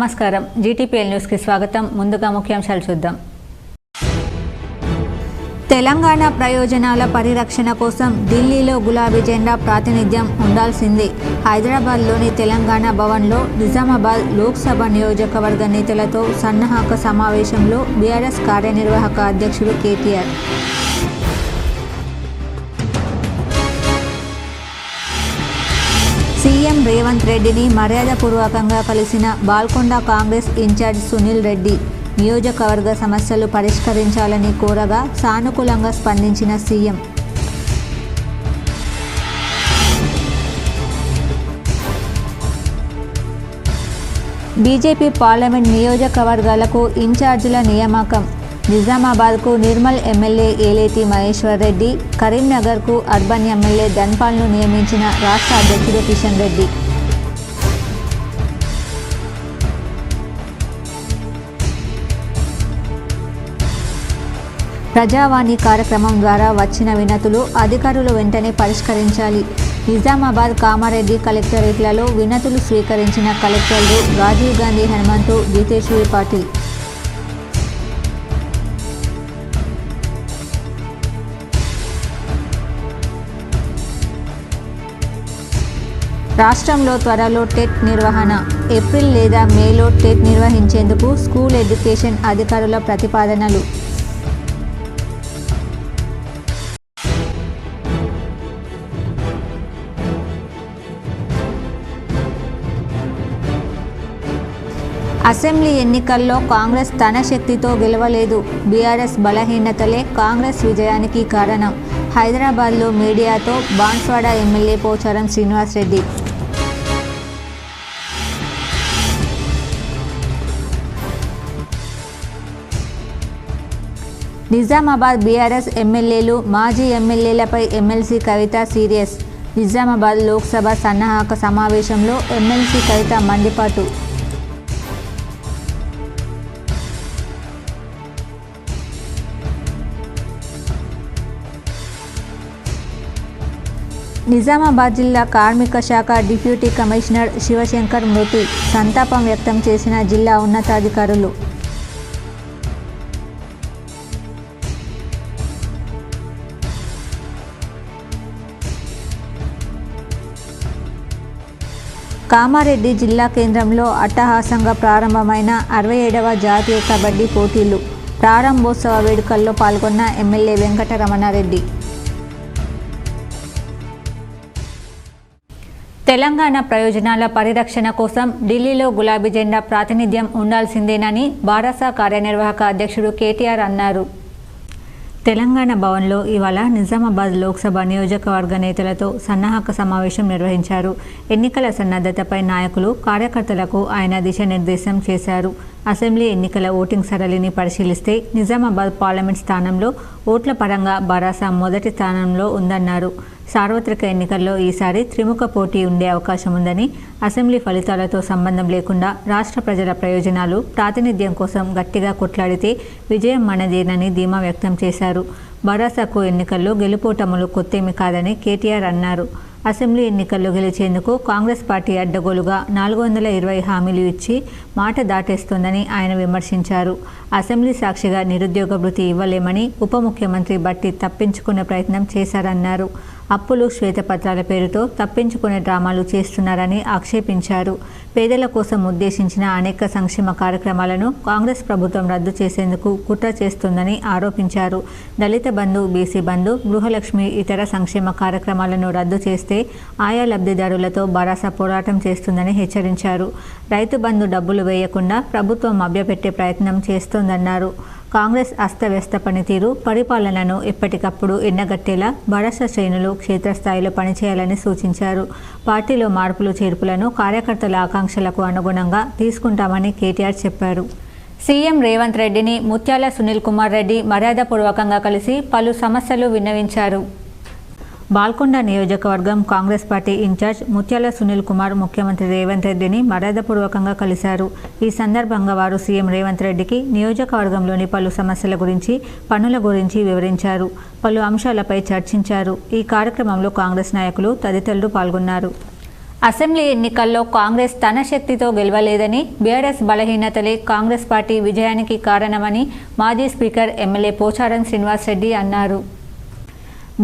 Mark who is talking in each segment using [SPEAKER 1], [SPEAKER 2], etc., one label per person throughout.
[SPEAKER 1] నమస్కారం GTPL news కి స్వాగతం. ముందుగా ముఖ్యాంశాలు చూద్దాం. తెలంగాణ ప్రయోజనాల పరిరక్షణ కోసం ఢిల్లీలో గులాబీ జెండా ప్రాతినిధ్యం ఉండాల్సిందే. హైదరాబాద్లోని తెలంగాణ భవన్లో నిజామాబాద్ లోక్సభ నియోజకవర్గ నేతలతో సన్నాహక సమావేశంలో బీఆర్ఎస్ కార్యనిర్వాహక అధ్యక్షుడు కేటీఆర్. సీఎం రేవంత్ రెడ్డిని మర్యాదపూర్వకంగా కలిసిన బాల్కొండ కాంగ్రెస్ ఇన్ఛార్జ్ సునీల్ రెడ్డి. నియోజకవర్గ సమస్యలు పరిష్కరించాలని కోరగా సానుకూలంగా స్పందించిన సీఎం. బీజేపీ పార్లమెంట్ నియోజకవర్గాలకు ఇన్ఛార్జీల నియామకం. నిజామాబాద్కు నిర్మల్ ఎమ్మెల్యే ఏలేటి మహేశ్వర్ రెడ్డి, కరీంనగర్కు అర్బన్ ఎమ్మెల్యే ధన్పాల్ను నియమించిన రాష్ట్ర అధ్యక్షుడు కిషన్ రెడ్డి. ప్రజావాణి కార్యక్రమం ద్వారా వచ్చిన వినతులు అధికారులు వెంటనే పరిష్కరించాలి. నిజామాబాద్ కామారెడ్డి కలెక్టరేట్లలో వినతులు స్వీకరించిన కలెక్టర్లు రాజీవ్ గాంధీ, హనుమంతు, జితేశ్వరి పాటిల్. రాష్ట్రంలో త్వరలో టెట్ నిర్వహణ. ఏప్రిల్ లేదా మేలో టెట్ నిర్వహించేందుకు స్కూల్ ఎడ్యుకేషన్ అధికారుల ప్రతిపాదనలు. అసెంబ్లీ ఎన్నికల్లో కాంగ్రెస్ తన శక్తితో గెలవలేదు. బీఆర్ఎస్ బలహీనతలే కాంగ్రెస్ విజయానికి కారణం. హైదరాబాద్లో మీడియాతో బాన్స్వాడ ఎమ్మెల్యే పోచారం శ్రీనివాసరెడ్డి. నిజామాబాద్ బీఆర్ఎస్ ఎమ్మెల్యేలు, మాజీ ఎమ్మెల్యేలపై ఎమ్మెల్సీ కవిత సీరియస్. నిజామాబాద్ లోక్సభ సన్నాహక సమావేశంలో ఎమ్మెల్సీ కవిత మండిపాటు. నిజామాబాద్ జిల్లా కార్మిక శాఖ డిప్యూటీ కమిషనర్ శివశంకర్ మృతి. సంతాపం వ్యక్తం చేసిన జిల్లా ఉన్నతాధికారులు. కామారెడ్డి జిల్లా కేంద్రంలో అట్టహాసంగా ప్రారంభమైన 67వ జాతీయ కబడ్డీ పోటీలు. ప్రారంభోత్సవ వేడుకల్లో పాల్గొన్న ఎమ్మెల్యే వెంకటరమణారెడ్డి. తెలంగాణ ప్రయోజనాల పరిరక్షణ కోసం ఢిల్లీలో గులాబీ జెండా ప్రాతినిధ్యం ఉండాల్సిందేనని బారాస కార్యనిర్వాహక అధ్యక్షుడు కేటీఆర్ అన్నారు. తెలంగాణ భవన్లో ఇవాళ నిజామాబాద్ లోక్సభ నియోజకవర్గ నేతలతో సన్నాహక సమావేశం నిర్వహించారు. ఎన్నికల సన్నద్ధతపై నాయకులు, కార్యకర్తలకు ఆయన దిశానిర్దేశం చేశారు. అసెంబ్లీ ఎన్నికల ఓటింగ్ సరళిని పరిశీలిస్తే నిజామాబాద్ పార్లమెంట్ స్థానంలో ఓట్ల పరంగా బారాస మొదటి స్థానంలో ఉందన్నారు. సార్వత్రిక ఎన్నికల్లో ఈసారి త్రిముఖ పోటీ ఉండే అవకాశం ఉందని, అసెంబ్లీ ఫలితాలతో సంబంధం లేకుండా రాష్ట్ర ప్రజల ప్రయోజనాలు, ప్రాతినిధ్యం కోసం గట్టిగా కొట్లాడితే విజయం మనదేనని ధీమా వ్యక్తం చేశారు. బారాసకు ఎన్నికల్లో గెలుపోటములు కొత్తేమి కాదని కేటీఆర్ అన్నారు. అసెంబ్లీ ఎన్నికల్లో గెలిచేందుకు కాంగ్రెస్ పార్టీ అడ్డగోలుగా 420 హామీలు ఇచ్చి మాట దాటేస్తోందని ఆయన విమర్శించారు. అసెంబ్లీ సాక్షిగా నిరుద్యోగ భృతి ఇవ్వలేమని ఉప ముఖ్యమంత్రి బట్టి తప్పించుకునే ప్రయత్నం చేశారన్నారు. అప్పులు, శ్వేతపత్రాల పేరుతో తప్పించుకునే డ్రామాలు చేస్తున్నారని ఆక్షేపించారు. పేదల కోసం ఉద్దేశించిన అనేక సంక్షేమ కార్యక్రమాలను కాంగ్రెస్ ప్రభుత్వం రద్దు చేసేందుకు కుట్ర చేస్తుందని ఆరోపించారు. దళిత బంధు, బీసీ బంధు, గృహలక్ష్మి, ఇతర సంక్షేమ కార్యక్రమాలను రద్దు చేస్తే ఆయా లబ్ధిదారులతో బారాస పోరాటం చేస్తుందని హెచ్చరించారు. రైతు బంధు డబ్బులు వేయకుండా ప్రభుత్వం మభ్యపెట్టే ప్రయత్నం చేస్తోందన్నారు. కాంగ్రెస్ అస్తవ్యస్త పనితీరు, పరిపాలనను ఎప్పటికప్పుడు ఎండగట్టేలా బారాస శ్రేణులు క్షేత్రస్థాయిలో పనిచేయాలని సూచించారు. పార్టీలో మార్పులు చేర్పులను కార్యకర్తల ఆకాంక్షలకు అనుగుణంగా తీసుకుంటామని కేటీఆర్ చెప్పారు. సీఎం రేవంత్ రెడ్డిని ముత్యాల సునీల్ కుమార్ రెడ్డి మర్యాదపూర్వకంగా కలిసి పలు సమస్యలు విన్నవించారు. బాల్కొండ నియోజకవర్గం కాంగ్రెస్ పార్టీ ఇన్ఛార్జ్ ముత్యాల సునీల్ కుమార్ ముఖ్యమంత్రి రేవంత్ రెడ్డిని మర్యాదపూర్వకంగా కలిశారు. ఈ సందర్భంగా వారు సీఎం రేవంత్ రెడ్డికి నియోజకవర్గంలోని పలు సమస్యల గురించి, పనుల గురించి వివరించారు. పలు అంశాలపై చర్చించారు. ఈ కార్యక్రమంలో కాంగ్రెస్ నాయకులు తదితరులు పాల్గొన్నారు. అసెంబ్లీ ఎన్నికల్లో కాంగ్రెస్ తన శక్తితో గెలవలేదని, బీఆర్ఎస్ బలహీనతలే కాంగ్రెస్ పార్టీ విజయానికి కారణమని మాజీ స్పీకర్ ఎమ్మెల్యే పోచారం శ్రీనివాస్ రెడ్డి అన్నారు.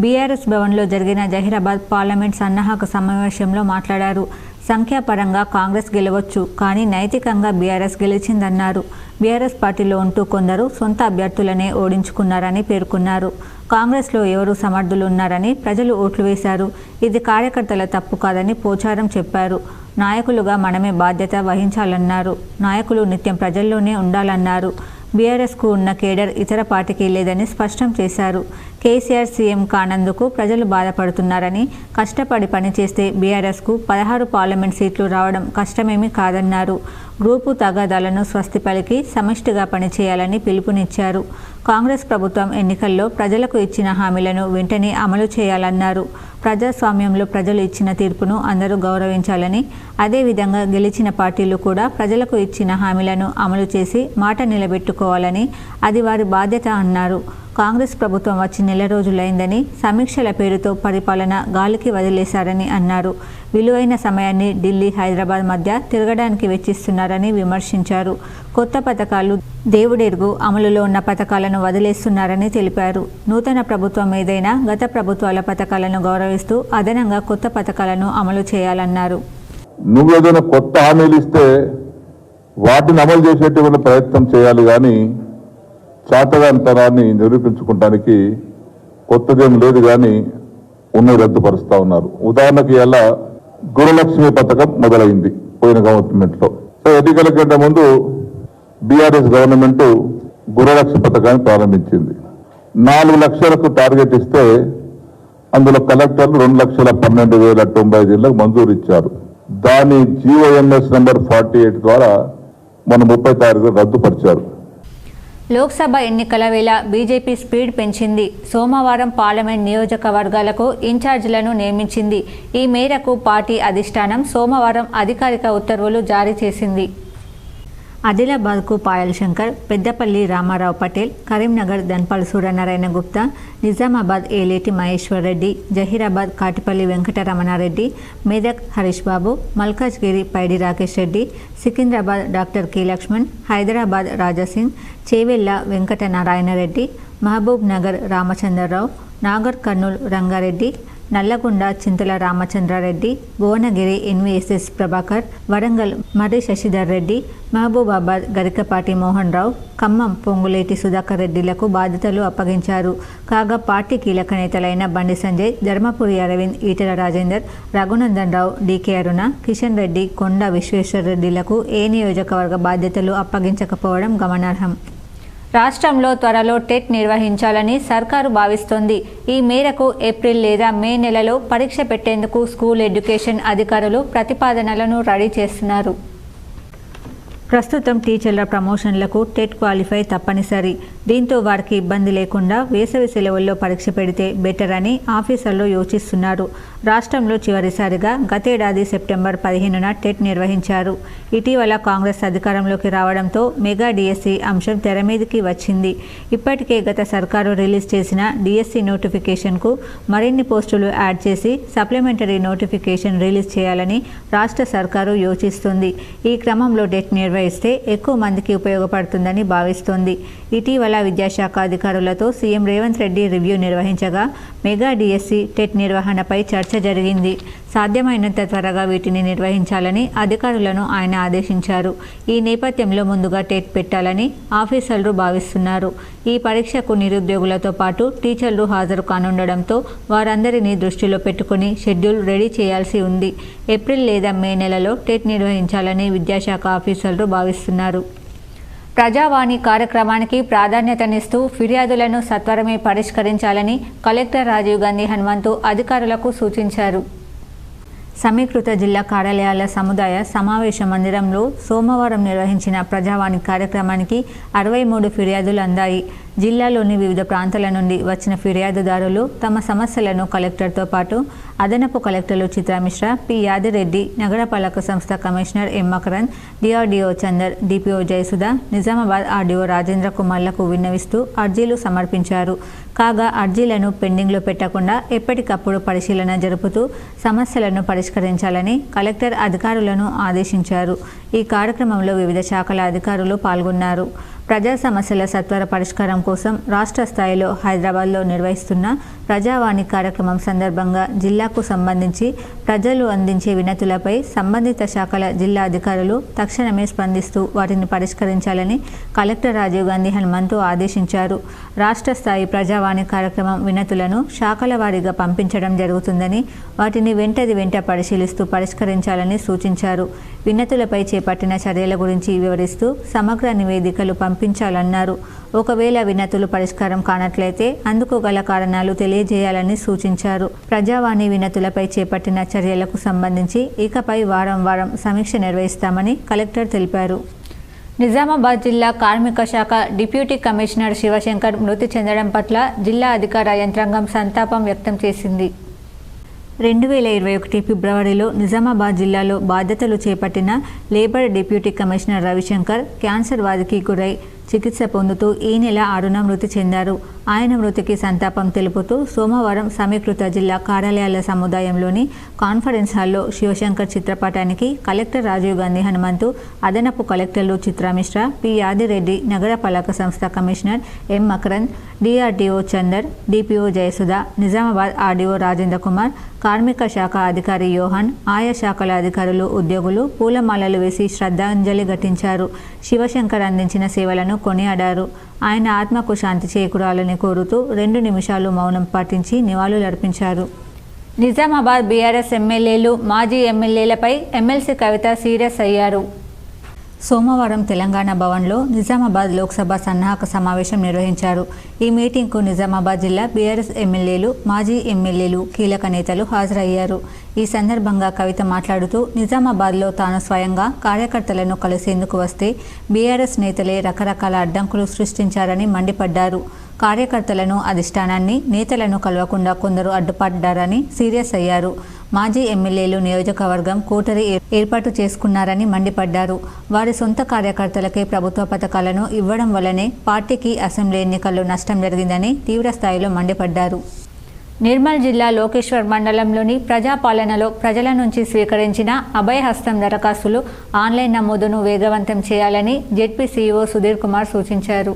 [SPEAKER 1] బీఆర్ఎస్ భవన్లో జరిగిన జహీరాబాద్ పార్లమెంట్ సన్నాహక సమావేశంలో మాట్లాడారు. సంఖ్యాపరంగా కాంగ్రెస్ గెలవచ్చు, కానీ నైతికంగా బీఆర్ఎస్ గెలిచిందన్నారు. బీఆర్ఎస్ పార్టీలో ఉంటూ కొందరు సొంత అభ్యర్థులనే ఓడించుకున్నారని పేర్కొన్నారు. కాంగ్రెస్లో ఎవరు సమర్థులు ఉన్నారని ప్రజలు ఓట్లు వేశారు. ఇది కార్యకర్తల తప్పు కాదని పోచారం చెప్పారు. నాయకులుగా మనమే బాధ్యత వహించాలన్నారు. నాయకులు నిత్యం ప్రజల్లోనే ఉండాలన్నారు. బీఆర్ఎస్కు ఉన్న కేడర్ ఇతర పార్టీకి లేదని స్పష్టం చేశారు. కేసీఆర్ సీఎం కానందుకు ప్రజలు బాధపడుతున్నారని, కష్టపడి పనిచేస్తే బీఆర్ఎస్కు 16 పార్లమెంట్ సీట్లు రావడం కష్టమేమీ కాదన్నారు. గ్రూపు తగాదాలను స్వస్తి పలికి సమిష్టిగా పనిచేయాలని పిలుపునిచ్చారు. కాంగ్రెస్ ప్రభుత్వం ఎన్నికల్లో ప్రజలకు ఇచ్చిన హామీలను వెంటనే అమలు చేయాలన్నారు. ప్రజాస్వామ్యంలో ప్రజలు ఇచ్చిన తీర్పును అందరూ గౌరవించాలని, అదేవిధంగా గెలిచిన పార్టీలు కూడా ప్రజలకు ఇచ్చిన హామీలను అమలు చేసి మాట నిలబెట్టుకోవాలని, అది వారి బాధ్యత అన్నారు. కాంగ్రెస్ ప్రభుత్వం వచ్చి నెల రోజులైందని, సమీక్షల పేరుతో పరిపాలన గాలికి వదిలేశారని అన్నారు. విలువైన సమయాన్ని ఢిల్లీ, హైదరాబాద్ మధ్య తిరగడానికి వెచ్చిస్తున్నారని విమర్శించారు. కొత్త పథకాలు దేవుడెరుగు అమలులో ఉన్న పథకాలను వదిలేస్తున్నారని తెలిపారు. నూతన ప్రభుత్వం ఏదైనా గత ప్రభుత్వాల పథకాలను గౌరవిస్తూ అదనంగా కొత్త పథకాలను అమలు చేయాలన్నారు.
[SPEAKER 2] నువ్వేదైనా కొత్త హామీలు ఇస్తే వాటిని అమలు చేసేటువంటి ప్రయత్నం చేయాలి, కానీ చాతగానితనాన్ని నిరూపించుకోవడానికి కొత్తదేం లేదు, కానీ ఉన్నది రద్దుపరుస్తూ ఉన్నారు. ఉదాహరణకి ఇలా గృహలక్ష్మి పథకం మొదలైంది పోయిన గవర్నమెంట్లో. సో ఎన్నికల కంటే ముందు బీఆర్ఎస్ గవర్నమెంట్ గృహలక్ష్మి పథకాన్ని ప్రారంభించింది. 4 లక్షలకు టార్గెట్ ఇస్తే అందులో కలెక్టర్లు 2,12,095 మంజూరు ఇచ్చారు. దాని జీఓఎంఎస్ నెంబర్ 48 ద్వారా మన 30 తారీఖు రద్దుపరిచారు.
[SPEAKER 1] లోక్సభ ఎన్నికల వేళ బీజేపీ స్పీడ్ పెంచింది. సోమవారం పార్లమెంట్ నియోజకవర్గాలకు ఇన్ఛార్జీలను నియమించింది. ఈ మేరకు పార్టీ అధిష్టానం సోమవారం అధికారిక ఉత్తర్వులు జారీ చేసింది. ఆదిలాబాద్కు పాయల్ శంకర్, పెద్దపల్లి రామారావు పటేల్, కరీంనగర్ ధన్పాల్ సూర్యనారాయణ గుప్తా, నిజామాబాద్ ఏలేటి మహేశ్వర్ రెడ్డి, జహీరాబాద్ కాటిపల్లి వెంకటరమణారెడ్డి, మెదక్ హరీష్ బాబు, మల్కాజ్గిరి పైడి రాకేష్ రెడ్డి, సికింద్రాబాద్ డాక్టర్ కె లక్ష్మణ్, హైదరాబాద్ రాజాసింగ్, చేవెళ్ల వెంకట నారాయణ రెడ్డి, మహబూబ్ నగర్ రామచంద్రరావు, నాగర్ కర్నూల్ రంగారెడ్డి, నల్లగొండ చింతల రామచంద్రారెడ్డి, భువనగిరి ఎన్వీఎస్ఎస్ ప్రభాకర్, వరంగల్ మర్రి శశిధర్ రెడ్డి, మహబూబాబాద్ గరికపాటి మోహన్ రావు, ఖమ్మం పొంగులేటి సుధాకర్ రెడ్డిలకు బాధ్యతలు అప్పగించారు. కాగా పార్టీ కీలక నేతలైన బండి సంజయ్, ధర్మపురి అరవింద్, ఈటెల రాజేందర్, రఘునందన్ రావు, డీకే అరుణ, కిషన్ రెడ్డి, కొండ విశ్వేశ్వర్ రెడ్డిలకు ఏ నియోజకవర్గ బాధ్యతలు అప్పగించకపోవడం గమనార్హం. రాష్ట్రంలో త్వరలో టెట్ నిర్వహించాలని సర్కారు భావిస్తోంది. ఈ మేరకు ఏప్రిల్ లేదా మే నెలలో పరీక్ష పెట్టేందుకు స్కూల్ ఎడ్యుకేషన్ అధికారులు ప్రతిపాదనలను రెడీ చేస్తున్నారు. ప్రస్తుతం టీచర్ల ప్రమోషన్లకు టెట్ క్వాలిఫై తప్పనిసరి. దీంతో వారికి ఇబ్బంది లేకుండా వేసవి సెలవుల్లో పరీక్ష పెడితే బెటర్ అని ఆఫీసర్లు యోచిస్తున్నారు. రాష్ట్రంలో చివరిసారిగా గతేడాది సెప్టెంబర్ 15న టెట్ నిర్వహించారు. ఇటీవల కాంగ్రెస్ అధికారంలోకి రావడంతో మెగా డిఎస్సి అంశం తెరమీదికి వచ్చింది. ఇప్పటికే గత సర్కారు రిలీజ్ చేసిన డిఎస్సి నోటిఫికేషన్కు మరిన్ని పోస్టులు యాడ్ చేసి సప్లిమెంటరీ నోటిఫికేషన్ రిలీజ్ చేయాలని రాష్ట్ర సర్కారు యోచిస్తుంది. ఈ క్రమంలో టెట్ నిర్వహిస్తే ఎక్కువ మందికి ఉపయోగపడుతుందని భావిస్తోంది. ఇటీవల విద్యాశాఖ అధికారులతో సీఎం రేవంత్ రెడ్డి రివ్యూ నిర్వహించగా మెగా డిఎస్సి టెట్ నిర్వహణపై చర్చ జరిగింది. సాధ్యమైనంత త్వరగా వీటిని నిర్వహించాలని అధికారులను ఆయన ఆదేశించారు. ఈ నేపథ్యంలో ముందుగా టెట్ పెట్టాలని ఆఫీసర్లు భావిస్తున్నారు. ఈ పరీక్షకు నిరుద్యోగులతో పాటు టీచర్లు హాజరు కానుండడంతో వారందరినీ దృష్టిలో పెట్టుకుని షెడ్యూల్ రెడీ చేయాల్సి ఉంది. ఏప్రిల్ లేదా మే నెలలో టెట్ నిర్వహించాలని విద్యాశాఖ ఆఫీసర్లు భావిస్తున్నారు. ప్రజావాణి కార్యక్రమానికి ప్రాధాన్యతనిస్తూ ఫిర్యాదులను సత్వరమే పరిష్కరించాలని కలెక్టర్ రాజీవ్ గాంధీ హనుమంతు అధికారులకు సూచించారు. సమీకృత జిల్లా కార్యాలయాల సముదాయ సమావేశ మందిరంలో సోమవారం నిర్వహించిన ప్రజావాణి కార్యక్రమానికి 63 ఫిర్యాదులు అందాయి. జిల్లాలోని వివిధ ప్రాంతాల నుండి వచ్చిన ఫిర్యాదుదారులు తమ సమస్యలను కలెక్టర్తో పాటు అదనపు కలెక్టర్లు చిత్రా మిశ్రా, పి యాదిరెడ్డి, నగరపాలక సంస్థ commissioner M Makarand, DRDO Chander, DPO Jayasudha, Nizamabad RDO Rajendra కుమార్లకు విన్నవిస్తూ అర్జీలు సమర్పించారు. కాగా అర్జీలను పెండింగ్లో పెట్టకుండా ఎప్పటికప్పుడు పరిశీలన జరుపుతూ సమస్యలను పరిష్కరించాలని కలెక్టర్ అధికారులను ఆదేశించారు. ఈ కార్యక్రమంలో వివిధ శాఖల అధికారులు పాల్గొన్నారు. ప్రజా సమస్యల సత్వర పరిష్కారం కోసం రాష్ట్ర స్థాయిలో హైదరాబాద్లో నిర్వహిస్తున్న ప్రజావాణి కార్యక్రమం సందర్భంగా జిల్లాకు సంబంధించి ప్రజలు అందించే వినతులపై సంబంధిత శాఖల జిల్లా అధికారులు తక్షణమే స్పందిస్తూ వాటిని పరిష్కరించాలని కలెక్టర్ రాజీవ్ గాంధీ హనుమంతు ఆదేశించారు. రాష్ట్ర స్థాయి ప్రజావాణి కార్యక్రమం వినతులను శాఖల వారీగా పంపించడం జరుగుతుందని వాటిని వెంట పరిశీలిస్తూ పరిష్కరించాలని సూచించారు. వినతులపై చేపట్టిన చర్యల గురించి వివరిస్తూ సమగ్ర నివేదికలు పంపించాలన్నారు. ఒకవేళ వినతులు పరిష్కారం కానట్లయితే అందుకు గల కారణాలు తెలియజేయాలని సూచించారు. ప్రజావాణి వినతులపై చేపట్టిన చర్యలకు సంబంధించి ఇకపై వారం సమీక్ష నిర్వహిస్తామని కలెక్టర్ తెలిపారు. నిజామాబాద్ జిల్లా కార్మిక శాఖ డిప్యూటీ కమిషనర్ శివశంకర్ మృతి చెందడం పట్ల జిల్లా అధికార యంత్రాంగం సంతాపం వ్యక్తం చేసింది. 2021 ఫిబ్రవరిలో నిజామాబాద్ జిల్లాలో బాధ్యతలు చేపట్టిన labour deputy commissioner Ravishankar cancer వ్యాధికి గురై చికిత్స పొందుతూ ఈ నెల 6న మృతి చెందారు. ఆయన మృతికి సంతాపం తెలుపుతూ సోమవారం సమీకృత జిల్లా కార్యాలయాల సముదాయంలోని కాన్ఫరెన్స్ హాల్లో శివశంకర్ చిత్రపటానికి కలెక్టర్ రాజీవ్ గాంధీ హనుమంతు, అదనపు కలెక్టర్లు చిత్రా మిశ్రా, పి యాదిరెడ్డి, నగరపాలక సంస్థ commissioner M Makarand, DRDO Chander, DPO Jayasudha, Nizamabad RDO Rajendra Kumar, కార్మిక శాఖ అధికారి యోహన్, ఆయా శాఖల అధికారులు, ఉద్యోగులు పూలమాలలు వేసి శ్రద్ధాంజలి ఘటించారు. శివశంకర్ అందించిన సేవలను కొనియాడారు. ఆయన ఆత్మకు శాంతి చేకూరాలని కోరుతూ 2 నిమిషాలు మౌనం పాటించి నివాళులర్పించారు. నిజామాబాద్ బీఆర్ఎస్ ఎమ్మెల్యేలు, మాజీ ఎమ్మెల్యేలపై ఎమ్మెల్సీ కవిత సీరియస్ అయ్యారు. సోమవారం తెలంగాణ భవన్లో నిజామాబాద్ లోక్సభ సన్నాహక సమావేశం నిర్వహించారు. ఈ మీటింగ్కు నిజామాబాద్ జిల్లా బీఆర్ఎస్ ఎమ్మెల్యేలు, మాజీ ఎమ్మెల్యేలు, కీలక నేతలు హాజరయ్యారు. ఈ సందర్భంగా కవిత మాట్లాడుతూ నిజామాబాద్లో తాను స్వయంగా కార్యకర్తలను కలిసేందుకు వస్తే బీఆర్ఎస్ నేతలే రకరకాల అడ్డంకులు సృష్టించారని మండిపడ్డారు. కార్యకర్తలను, అధిష్టానాన్ని, నేతలను కలవకుండా కొందరు అడ్డుపడ్డారని సీరియస్ అయ్యారు. మాజీ ఎమ్మెల్యేలు నియోజకవర్గం కోటరీ ఏర్పాటు చేసుకున్నారని మండిపడ్డారు. వారి సొంత కార్యకర్తలకే ప్రభుత్వ పథకాలను ఇవ్వడం వల్లనే పార్టీకి అసెంబ్లీ ఎన్నికల్లో నష్టం జరిగిందని తీవ్రస్థాయిలో మండిపడ్డారు. నిర్మల్ జిల్లా లోకేశ్వర్ మండలంలోని ప్రజాపాలనలో ప్రజల నుంచి స్వీకరించిన అభయహస్తం దరఖాస్తులు ఆన్లైన్ నమోదును వేగవంతం చేయాలని జెడ్పీ సీఈఓ సుధీర్ కుమార్ సూచించారు.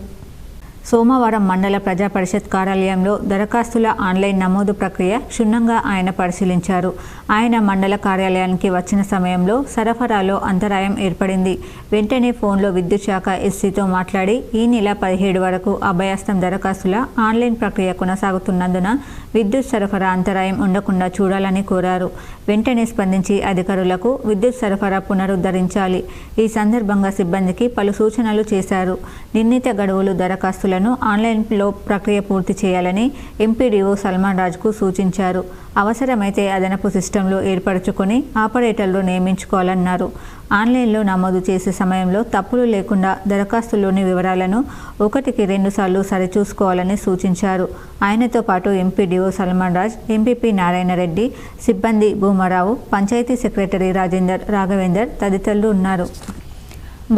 [SPEAKER 1] సోమవారం మండల ప్రజా పరిషత్ కార్యాలయంలో దరఖాస్తుల ఆన్లైన్ నమోదు ప్రక్రియ క్షుణ్ణంగా ఆయన పరిశీలించారు. ఆయన మండల కార్యాలయానికి వచ్చిన సమయంలో సరఫరాలో అంతరాయం ఏర్పడింది. వెంటనే ఫోన్లో విద్యుత్ శాఖ ఎస్సీతో మాట్లాడి ఈ నెల 17 వరకు అభయహస్తం దరఖాస్తుల ఆన్లైన్ ప్రక్రియ కొనసాగుతున్నందున విద్యుత్ సరఫరా అంతరాయం ఉండకుండా చూడాలని కోరారు. వెంటనే స్పందించి అధికారులకు విద్యుత్ సరఫరా పునరుద్ధరించాలి. ఈ సందర్భంగా సిబ్బందికి పలు సూచనలు చేశారు. నిర్ణీత గడువులు దరఖాస్తులను ఆన్లైన్లో ప్రక్రియ పూర్తి చేయాలని ఎంపీడీఓ సల్మాన్ రాజ్కు సూచించారు. అవసరమైతే అదనపు సిస్టంలో ఏర్పరచుకొని ఆపరేటర్లు నియమించుకోవాలన్నారు. ఆన్లైన్లో నమోదు చేసే సమయంలో తప్పులు లేకుండా దరఖాస్తులోని వివరాలను 1కి 2 సార్లు సరిచూసుకోవాలని సూచించారు. ఆయనతో పాటు ఎంపీడీఓ సల్మాన్ రాజ్, ఎంపీపీ నారాయణ రెడ్డి, సిబ్బంది భూమారావు, పంచాయతీ సెక్రటరీ రాజేందర్, రాఘవేందర్ తదితరులు ఉన్నారు.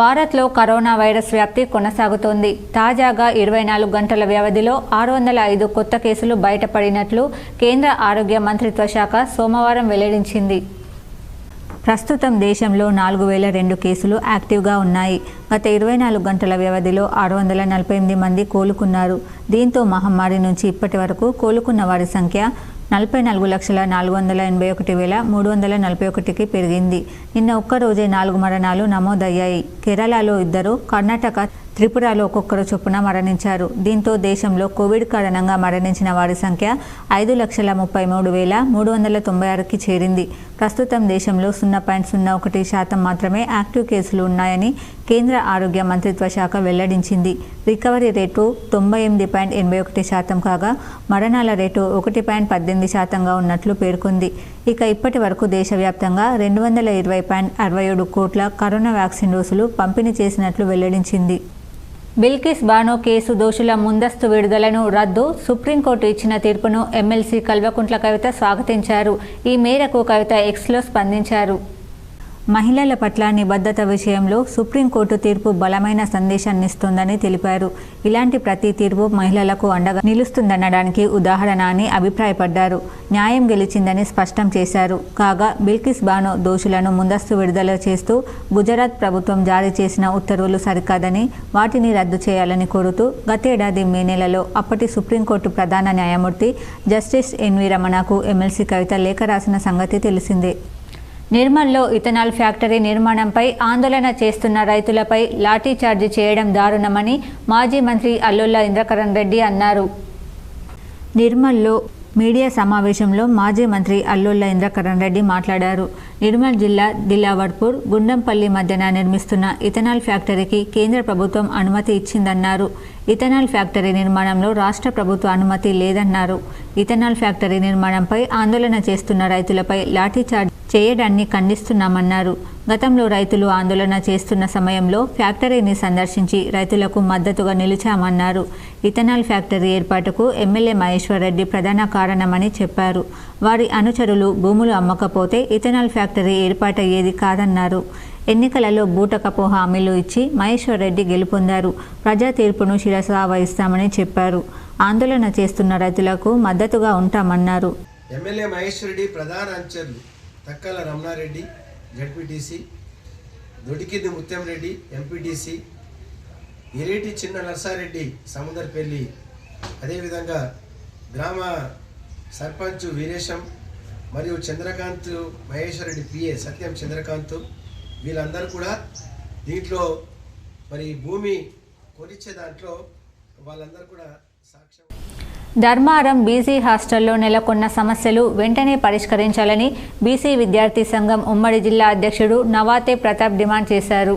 [SPEAKER 1] భారత్లో కరోనా వైరస్ వ్యాప్తి కొనసాగుతోంది. తాజాగా 24 గంటల వ్యవధిలో 605 కొత్త కేసులు బయటపడినట్లు కేంద్ర ఆరోగ్య మంత్రిత్వ శాఖ సోమవారం వెల్లడించింది. ప్రస్తుతం దేశంలో 4002 కేసులు యాక్టివ్గా ఉన్నాయి. గత 24 గంటల వ్యవధిలో 648 మంది కోలుకున్నారు. దీంతో మహమ్మారి నుంచి ఇప్పటి వరకు కోలుకున్న వారి సంఖ్య 44,481,341కి పెరిగింది. నిన్న ఒక్కరోజే 4 మరణాలు నమోదయ్యాయి. కేరళలో 2, కర్ణాటక, త్రిపురలో ఒక్కొక్కరు చొప్పున మరణించారు. దీంతో దేశంలో కోవిడ్ కారణంగా మరణించిన వారి సంఖ్య 5,33,396కి చేరింది. ప్రస్తుతం దేశంలో 0.01% మాత్రమే యాక్టివ్ కేసులు ఉన్నాయని కేంద్ర ఆరోగ్య మంత్రిత్వ శాఖ వెల్లడించింది. రికవరీ రేటు 98.81% కాగా మరణాల రేటు 1.18%గా ఉన్నట్లు పేర్కొంది. ఇక ఇప్పటి వరకు దేశవ్యాప్తంగా 220.67 కోట్ల కరోనా వ్యాక్సిన్ డోసులు పంపిణీ చేసినట్లు వెల్లడించింది. బిల్కిస్ బానో కేసు దోషుల ముందస్తు విడుదలను రద్దు, సుప్రీంకోర్టు ఇచ్చిన తీర్పును ఎమ్మెల్సీ కల్వకుంట్ల కవిత స్వాగతించారు. ఈ మేరకు కవిత ఎక్స్లో స్పందించారు. మహిళల పట్ల నిబద్ధత విషయంలో సుప్రీంకోర్టు తీర్పు బలమైన సందేశాన్నిస్తోందని తెలిపారు. ఇలాంటి ప్రతి తీర్పు మహిళలకు అండగా నిలుస్తుందనడానికి ఉదాహరణ అని అభిప్రాయపడ్డారు. న్యాయం గెలిచిందని స్పష్టం చేశారు. కాగా బిల్కిస్ బానో దోషులను ముందస్తు విడుదల చేస్తూ గుజరాత్ ప్రభుత్వం జారీ చేసిన ఉత్తర్వులు సరికాదని వాటిని రద్దు చేయాలని కోరుతూ గతేడాది మే నెలలో అప్పటి సుప్రీంకోర్టు ప్రధాన న్యాయమూర్తి జస్టిస్ ఎన్వి రమణకు ఎమ్మెల్సీ కవిత లేఖ రాసిన సంగతి తెలిసిందే. నిర్మల్లో ఇథనాల్ ఫ్యాక్టరీ నిర్మాణంపై ఆందోళన చేస్తున్న రైతులపై లాఠీచార్జి చేయడం దారుణమని మాజీ మంత్రి అల్లుళ్ల ఇంద్రకరణ్ రెడ్డి అన్నారు. నిర్మల్లో మీడియా సమావేశంలో మాజీ మంత్రి అల్లుళ్ల ఇంద్రకరణ్ రెడ్డి మాట్లాడారు. నిర్మల్ జిల్లా దిలావర్పూర్, గుండంపల్లి మధ్యన నిర్మిస్తున్న ఇథనాల్ ఫ్యాక్టరీకి కేంద్ర ప్రభుత్వం అనుమతి ఇచ్చిందన్నారు. ఇథనాల్ ఫ్యాక్టరీ నిర్మాణంలో రాష్ట్ర ప్రభుత్వ అనుమతి లేదన్నారు. ఇథనాల్ ఫ్యాక్టరీ నిర్మాణంపై ఆందోళన చేస్తున్న రైతులపై లాఠీచార్జ్ చేయడాన్ని ఖండిస్తున్నామన్నారు. గతంలో రైతులు ఆందోళన చేస్తున్న సమయంలో ఫ్యాక్టరీని సందర్శించి రైతులకు మద్దతుగా నిలిచామన్నారు. ఇథనాల్ ఫ్యాక్టరీ ఏర్పాటుకు ఎమ్మెల్యే మహేశ్వర్ రెడ్డి ప్రధాన కారణమని చెప్పారు. వారి అనుచరులు భూములు అమ్మకపోతే ఇథనాల్ ఫ్యాక్టరీ ఏర్పాటయ్యేది కాదన్నారు. ఎన్నికలలో బూటకపు హామీలు ఇచ్చి మహేశ్వర్ రెడ్డి గెలుపొందారు. ప్రజా తీర్పును శిరసా వహిస్తామని చెప్పారు. ఆందోళన చేస్తున్న రైతులకు మద్దతుగా ఉంటామన్నారు.
[SPEAKER 3] ఎమ్మెల్యే మహేశ్వర్ రెడ్డి ప్రధాన అనుచరులు తక్కల రమణారెడ్డి జడ్పీటీసీ, దొడికింది ముత్యం రెడ్డి ఎంపీటీసీ, ఎరేటి చిన్న నర్సారెడ్డి సముదర్పల్లి, అదేవిధంగా గ్రామ సర్పంచ్ వీరేశం మరియు చంద్రకాంత్ మహేశ్వర్ రెడ్డి పిఏ సత్యం చంద్రకాంత్, వీళ్ళందరూ కూడా దీంట్లో మరి భూమి కొనిచ్చే దాంట్లో వాళ్ళందరూ కూడా సాక్ష్యం.
[SPEAKER 1] ధర్మారం బీసీ హాస్టల్లో నెలకొన్న సమస్యలు వెంటనే పరిష్కరించాలని బీసీ విద్యార్థి సంఘం ఉమ్మడి జిల్లా అధ్యక్షుడు నవాతే ప్రతాప్ డిమాండ్ చేశారు.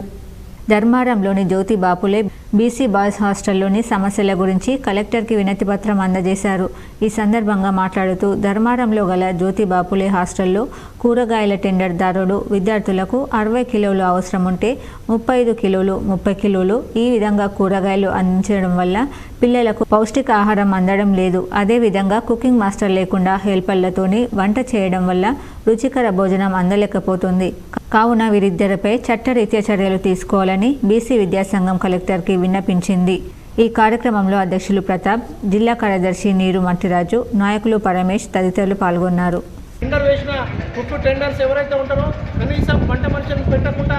[SPEAKER 1] ధర్మారంలోని జ్యోతి బాపులే బీసీ బాయ్స్ హాస్టల్లోని సమస్యల గురించి కలెక్టర్కి వినతిపత్రం అందజేశారు. ఈ సందర్భంగా మాట్లాడుతూ ధర్మారంలో గల జ్యోతి బాపులే హాస్టల్లో కూరగాయల టెండర్దారుడు విద్యార్థులకు 60 కిలోలు అవసరం ఉంటే 35 కిలోలు 30 కిలోలు ఈ విధంగా కూరగాయలు అందించడం వల్ల పిల్లలకు పౌష్టికాహారం అందడం లేదు. అదేవిధంగా కుకింగ్ మాస్టర్ లేకుండా హెల్పర్లతోని వంట చేయడం వల్ల రుచికర భోజనం అందలేకపోతుంది. కావున వీరిద్దరిపై చట్టరీత్యా చర్యలు తీసుకోవాలని బీసీ విద్యాసంఘం కలెక్టర్కి విన్నపించింది. ఈ కార్యక్రమంలో అధ్యక్షులు ప్రతాప్, జిల్లా కార్యదర్శి నీరు మట్టిరాజు, నాయకులు పరమేష్ తదితరులు పాల్గొన్నారు.
[SPEAKER 4] టెండర్ వేసిన ఫుడ్ టెండర్స్ ఎవరైతే ఉంటారో కనీసం వంట మనుషులను పెట్టకుండా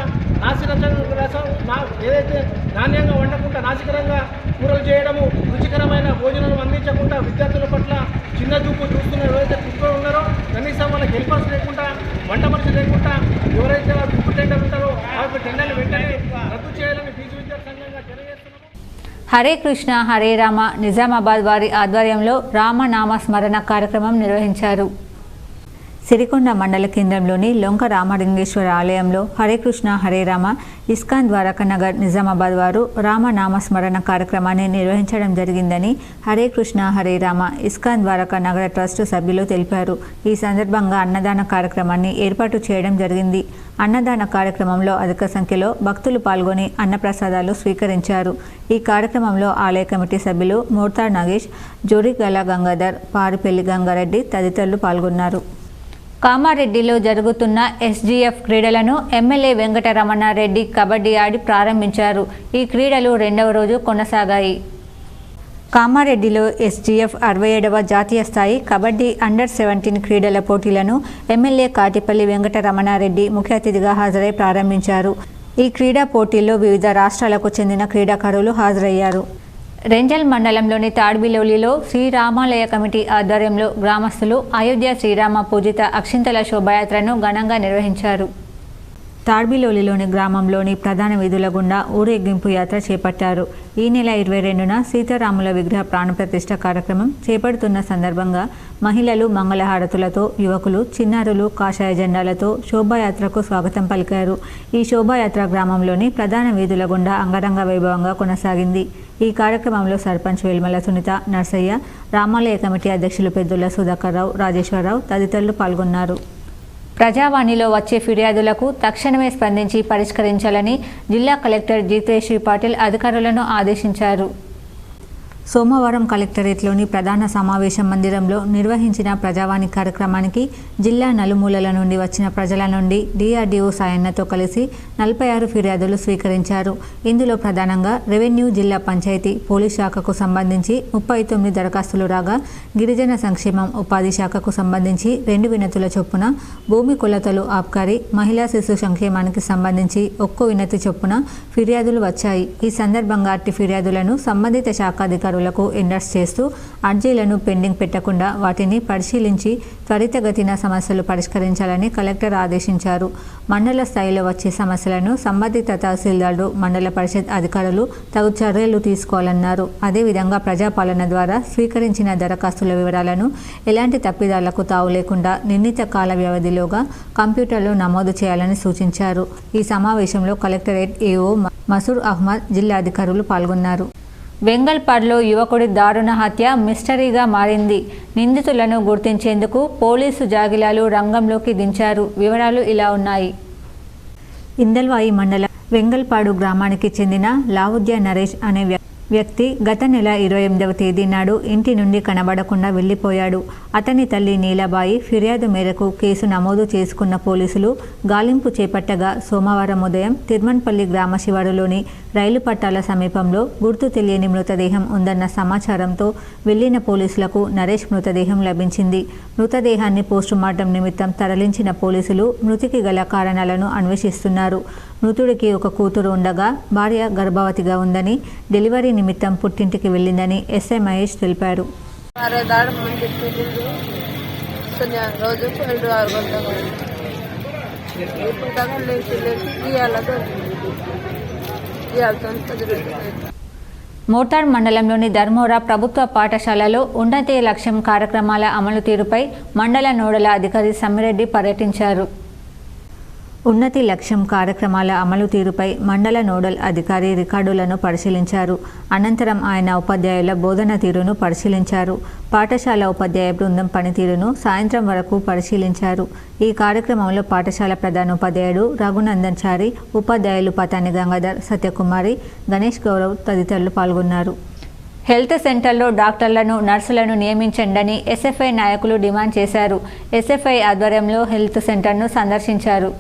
[SPEAKER 4] ఏదైతే నాణ్యంగా వండకుండా నాసికరంగా కూరలు చేయడము, రుచికరమైన భోజనాలు అందించకుండా విద్యార్థుల పట్ల చిన్న చూపు చూస్తున్న ఎవరైతే కుక్కలు ఉన్నారో కనీసం వాళ్ళకి హెల్పర్స్ లేకుండా వంట మనుషులు లేకుండా ఎవరైతే ఫుడ్ టెండర్ ఉంటారో ఆ టెండర్లు వెంటనే రద్దు చేయాలని బీసీ విద్యార్థి సంఘంగా తెలియజేస్తున్నాము.
[SPEAKER 1] హరే కృష్ణ హరే రామ నిజామాబాద్ వారి ఆధ్వర్యంలో రామనామ స్మరణ కార్యక్రమం నిర్వహించారు. సిరికొండ మండల కేంద్రంలోని లొంక రామలింగేశ్వర ఆలయంలో హరే కృష్ణ హరే రామ ఇస్కాన్ ద్వారకా నగర్ నిజామాబాద్ వారు రామనామ స్మరణ కార్యక్రమాన్ని నిర్వహించడం జరిగిందని హరే కృష్ణ హరే రామ ఇస్కాన్ ద్వారకా నగర ట్రస్ట్ సభ్యులు తెలిపారు. ఈ సందర్భంగా అన్నదాన కార్యక్రమాన్ని ఏర్పాటు చేయడం జరిగింది. అన్నదాన కార్యక్రమంలో అధిక సంఖ్యలో భక్తులు పాల్గొని అన్నప్రసాదాలు స్వీకరించారు. ఈ కార్యక్రమంలో ఆలయ కమిటీ సభ్యులు మోర్తార్ నాగేష్, జోరిగల గంగాధర్, పారిపెల్లి గంగారెడ్డి తదితరులు పాల్గొన్నారు. కామారెడ్డిలో జరుగుతున్న ఎస్జీఎఫ్ క్రీడలను ఎమ్మెల్యే వెంకటరమణారెడ్డి కబడ్డీ ఆడి ప్రారంభించారు. ఈ క్రీడలు 2వ రోజు కొనసాగాయి. కామారెడ్డిలో ఎస్జీఎఫ్ 67వ జాతీయ స్థాయి కబడ్డీ అండర్-17 క్రీడల పోటీలను ఎమ్మెల్యే కాటిపల్లి వెంకటరమణారెడ్డి ముఖ్య అతిథిగా హాజరై ప్రారంభించారు. ఈ క్రీడా పోటీల్లో వివిధ రాష్ట్రాలకు చెందిన క్రీడాకారులు హాజరయ్యారు. రెంజల్ మండలంలోని తాడ్బిలోలిలో శ్రీరామాలయ కమిటీ ఆధ్వర్యంలో గ్రామస్తులు అయోధ్య శ్రీరామ పూజిత అక్షింతల శోభాయాత్రను ఘనంగా నిర్వహించారు. తాడ్బిలోలిలోని గ్రామంలోని ప్రధాన వీధుల గుండా ఊరేగింపు యాత్ర చేపట్టారు. ఈ నెల 22న సీతారాముల విగ్రహ ప్రాణప్రతిష్ఠ కార్యక్రమం చేపడుతున్న సందర్భంగా మహిళలు మంగళహారతులతో, యువకులు, చిన్నారులు కాషాయ జెండాలతో శోభాయాత్రకు స్వాగతం పలికారు. ఈ శోభాయాత్ర గ్రామంలోని ప్రధాన వీధుల గుండా అంగరంగ వైభవంగా కొనసాగింది. ఈ కార్యక్రమంలో సర్పంచ్ వెల్మల సునీత, నర్సయ్య, రామాలయ కమిటీ అధ్యక్షులు పెద్దుల సుధాకర్ రావు, రాజేశ్వరరావు తదితరులు పాల్గొన్నారు. ప్రజావాణిలో వచ్చే ఫిర్యాదులకు తక్షణమే స్పందించి పరిష్కరించాలని జిల్లా కలెక్టర్ జితేశ్వరి పాటిల్ అధికారులను ఆదేశించారు. సోమవారం కలెక్టరేట్లోని ప్రధాన సమావేశ మందిరంలో నిర్వహించిన ప్రజావాణి కార్యక్రమానికి జిల్లా నలుమూలల నుండి వచ్చిన ప్రజల నుండి డిఆర్డీఓ సాయన్నతో కలిసి 46 ఫిర్యాదులు స్వీకరించారు. ఇందులో ప్రధానంగా రెవెన్యూ, జిల్లా పంచాయతీ, పోలీస్ శాఖకు సంబంధించి 39 దరఖాస్తులు రాగా, గిరిజన సంక్షేమం, ఉపాధి శాఖకు సంబంధించి 2 వినతుల చొప్పున, భూమి కొలతలు, ఆబ్కారీ, మహిళా శిశు సంక్షేమానికి సంబంధించి 1 వినతి చొప్పున ఫిర్యాదులు వచ్చాయి. ఈ సందర్భంగా అట్టి ఫిర్యాదులను సంబంధిత శాఖాధికారులకు ఎండర్స్ చేస్తూ అర్జీలను పెండింగ్ పెట్టకుండా వాటిని పరిశీలించి త్వరితగతిన సమస్యలు పరిష్కరించాలని కలెక్టర్ ఆదేశించారు. మండల స్థాయిలో వచ్చే సమస్యలను సంబంధిత తహసీల్దార్లు, మండల పరిషత్ అధికారులు తగు చర్యలు తీసుకోవాలన్నారు. అదేవిధంగా ప్రజాపాలన ద్వారా స్వీకరించిన దరఖాస్తుల వివరాలను ఎలాంటి తప్పిదాలకు తావు లేకుండా నిర్ణీత కాల వ్యవధిలోగా కంప్యూటర్లో నమోదు చేయాలని సూచించారు. ఈ సమావేశంలో కలెక్టరేట్ ఏఓ మసూర్ అహ్మద్, జిల్లా అధికారులు పాల్గొన్నారు. వెంగల్పాడులో యువకుడి దారుణ హత్య మిస్టరీగా మారింది. నిందితులను గుర్తించేందుకు పోలీసు జాగిలాలు రంగంలోకి దించారు. వివరాలు ఇలా ఉన్నాయి. ఇందల్వాయి మండలం వెంగల్పాడు గ్రామానికి చెందిన లావుద్య నరేష్ అనే వ్యక్తి గత నెల 28వ తేదీ నాడు ఇంటి నుండి కనబడకుండా వెళ్లిపోయాడు. అతని తల్లి నీలాబాయి ఫిర్యాదు మేరకు కేసు నమోదు చేసుకున్న పోలీసులు గాలింపు చేపట్టగా సోమవారం ఉదయం తిర్మన్పల్లి గ్రామ శివారులోని రైలు పట్టాల సమీపంలో గుర్తు తెలియని మృతదేహం ఉందన్న సమాచారంతో వెళ్లిన పోలీసులకు నరేష్ మృతదేహం లభించింది. మృతదేహాన్ని పోస్టుమార్టం నిమిత్తం తరలించిన పోలీసులు మృతికి గల కారణాలను అన్వేషిస్తున్నారు. మృతుడికి ఒక కూతురు ఉండగా భార్య గర్భవతిగా ఉందని, డెలివరీ నిమిత్తం పుట్టింటికి వెళ్ళిందని ఎస్ఐ మహేష్ తెలిపారు. మోతాడ్ మండలంలోని ధర్మోరా ప్రభుత్వ పాఠశాలలో ఉన్నత లక్ష్యం కార్యక్రమాల అమలు తీరుపై మండల నోడల్ అధికారి సమ్మిరెడ్డి పర్యటించారు. ఉన్నతి లక్ష్యం కార్యక్రమాల అమలు తీరుపై మండల నోడల్ అధికారి రికార్డులను పరిశీలించారు. అనంతరం ఆయన ఉపాధ్యాయుల బోధన తీరును పరిశీలించారు. పాఠశాల ఉపాధ్యాయ బృందం పనితీరును సాయంత్రం వరకు పరిశీలించారు. ఈ కార్యక్రమంలో పాఠశాల ప్రధానోపాధ్యాయుడు రఘునందన్ చారి, ఉపాధ్యాయులు పతాని గంగాధర్, సత్యకుమారి, గణేష్ గౌరవ్ తదితరులు పాల్గొన్నారు. హెల్త్ సెంటర్లో డాక్టర్లను, నర్సులను నియమించండని ఎస్ఎఫ్ఐ నాయకులు డిమాండ్ చేశారు. ఎస్ఎఫ్ఐ ఆధ్వర్యంలో హెల్త్ సెంటర్ను సందర్శించారు.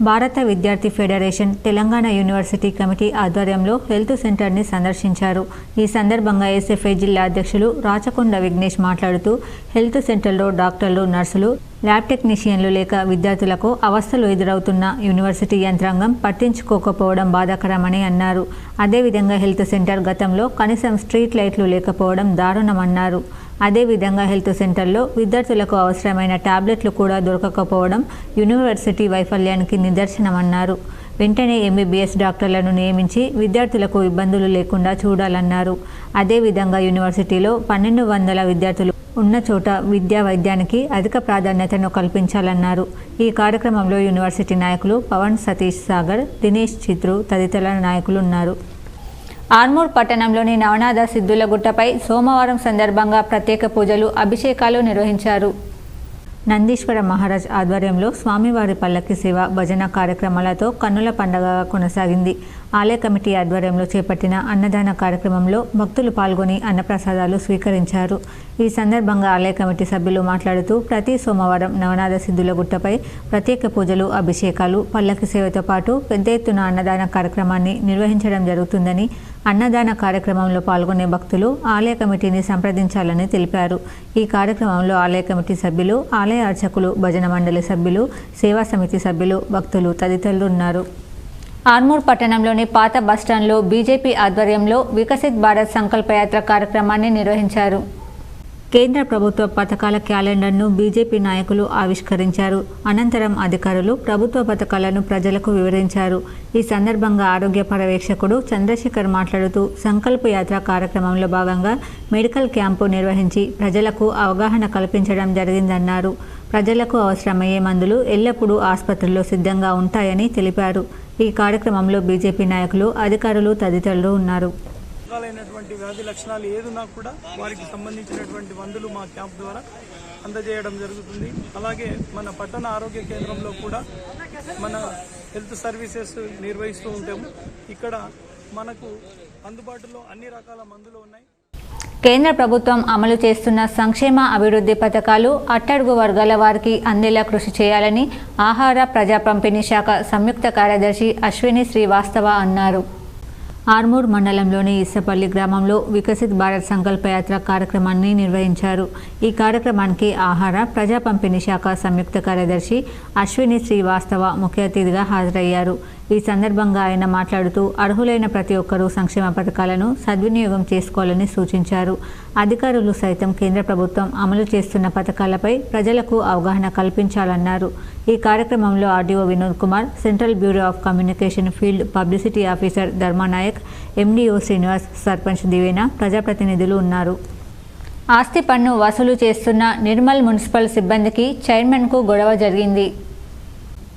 [SPEAKER 1] భారత విద్యార్థి ఫెడరేషన్ తెలంగాణ యూనివర్సిటీ కమిటీ ఆధ్వర్యంలో హెల్త్ సెంటర్ని సందర్శించారు. ఈ సందర్భంగా ఎస్ఎఫ్ఐ జిల్లా అధ్యక్షులు రాచకొండ విఘ్నేష్ మాట్లాడుతూ హెల్త్ సెంటర్లో డాక్టర్లు, నర్సులు, ల్యాబ్ టెక్నీషియన్లు లేక విద్యార్థులకు అవస్థలు ఎదురవుతున్న యూనివర్సిటీ యంత్రాంగం పట్టించుకోకపోవడం బాధాకరమని అన్నారు. అదేవిధంగా హెల్త్ సెంటర్ గతంలో కనీసం స్ట్రీట్ లైట్లు లేకపోవడం దారుణమన్నారు. అదేవిధంగా హెల్త్ సెంటర్లో విద్యార్థులకు అవసరమైన టాబ్లెట్లు కూడా దొరకకపోవడం యూనివర్సిటీ వైఫల్యానికి నిదర్శనమన్నారు. వెంటనే ఎంబీబీఎస్ డాక్టర్లను నియమించి విద్యార్థులకు ఇబ్బందులు లేకుండా చూడాలన్నారు. అదేవిధంగా యూనివర్సిటీలో 1200 విద్యార్థులు ఉన్న చోట విద్యా వైద్యానికి అధిక ప్రాధాన్యతను కల్పించాలన్నారు. ఈ కార్యక్రమంలో యూనివర్సిటీ నాయకులు పవన్, సతీష్, సాగర్, దినేష్, చిత్రు తదితర నాయకులు ఉన్నారు. ఆర్మూర్ పట్టణంలోని నవనాథ సిద్ధుల గుట్టపై సోమవారం సందర్భంగా ప్రత్యేక పూజలు, అభిషేకాలు నిర్వహించారు. నందీశ్వర మహారాజ్ ఆధ్వర్యంలో స్వామివారి పల్లకి సేవ, భజన కార్యక్రమాలతో కన్నుల పండగ కొనసాగింది. ఆలయ కమిటీ ఆధ్వర్యంలో చేపట్టిన అన్నదాన కార్యక్రమంలో భక్తులు పాల్గొని అన్నప్రసాదాలు స్వీకరించారు. ఈ సందర్భంగా ఆలయ కమిటీ సభ్యులు మాట్లాడుతూ ప్రతి సోమవారం నవనాథ సిద్ధుల గుట్టపై ప్రత్యేక పూజలు, అభిషేకాలు, పల్లకి సేవతో పాటు పెద్ద ఎత్తున అన్నదాన కార్యక్రమాన్ని నిర్వహించడం జరుగుతుందని, అన్నదాన కార్యక్రమంలో పాల్గొనే భక్తులు ఆలయ కమిటీని సంప్రదించాలని తెలిపారు. ఈ కార్యక్రమంలో ఆలయ కమిటీ సభ్యులు, ఆలయ అర్చకులు, భజన మండలి సభ్యులు, సేవా సమితి సభ్యులు, భక్తులు తదితరులు ఉన్నారు. ఆర్మూర్ పట్టణంలోని పాత బస్టాండ్లో బీజేపీ ఆధ్వర్యంలో వికసిత్ భారత్ సంకల్పయాత్ర కార్యక్రమాన్ని నిర్వహించారు. కేంద్ర ప్రభుత్వ పథకాల క్యాలెండర్ను బీజేపీ నాయకులు ఆవిష్కరించారు. అనంతరం అధికారులు ప్రభుత్వ పథకాలను ప్రజలకు వివరించారు. ఈ సందర్భంగా ఆరోగ్య పర్యవేక్షకుడు చంద్రశేఖర్ మాట్లాడుతూ సంకల్ప యాత్ర కార్యక్రమంలో భాగంగా మెడికల్ క్యాంపు నిర్వహించి ప్రజలకు అవగాహన కల్పించడం జరిగిందన్నారు. ప్రజలకు అవసరమయ్యే మందులు ఎల్లప్పుడూ ఆసుపత్రుల్లో సిద్ధంగా ఉంటాయని తెలిపారు. ఈ కార్యక్రమంలో బీజేపీ నాయకులు, అధికారులు తదితరులు ఉన్నారు.
[SPEAKER 5] రకాలైనటువంటి వ్యాధి లక్షణాలు ఏదున్నా కూడా వారికి సంబంధించినటువంటి మందులు మా క్యాంప్ ద్వారా అందజేయడం జరుగుతుంది. అలాగే మన పట్టణ ఆరోగ్య కేంద్రంలో కూడా మన హెల్త్ సర్వీసెస్ నిర్వహిస్తూ ఉంటాము. ఇక్కడ మనకు అందుబాటులో అన్ని రకాల మందులు ఉన్నాయి.
[SPEAKER 1] కేంద్ర ప్రభుత్వం అమలు చేస్తున్న సంక్షేమ అభివృద్ధి పథకాలు అట్టడుగు వర్గాల వారికి అందేలా కృషి చేయాలని ఆహార ప్రజా పంపిణీ శాఖ సంయుక్త కార్యదర్శి అశ్విని శ్రీవాస్తవ అన్నారు. ఆర్మూర్ మండలంలోని ఇస్సపల్లి గ్రామంలో వికసిత్ భారత్ సంకల్ప యాత్ర కార్యక్రమాన్ని నిర్వహించారు. ఈ కార్యక్రమానికి ఆహార ప్రజా పంపిణీ శాఖ సంయుక్త కార్యదర్శి అశ్విని శ్రీవాస్తవ ముఖ్య అతిథిగా హాజరయ్యారు. ఈ సందర్భంగా ఆయన మాట్లాడుతూ అర్హులైన ప్రతి ఒక్కరూ సంక్షేమ పథకాలను సద్వినియోగం చేసుకోవాలని సూచించారు. అధికారులు సైతం కేంద్ర ప్రభుత్వం అమలు చేస్తున్న పథకాలపై ప్రజలకు అవగాహన కల్పించాలన్నారు. ఈ కార్యక్రమంలో RDO Vinod Kumar, central bureau of communication field publicity officer Dharmanayak, MDO Srinivas, sarpanch Divena, ప్రజాప్రతినిధులు ఉన్నారు. ఆస్తి పన్ను వసూలు చేస్తున్న నిర్మల్ మున్సిపల్ సిబ్బందికి చైర్మన్కు గొడవ జరిగింది.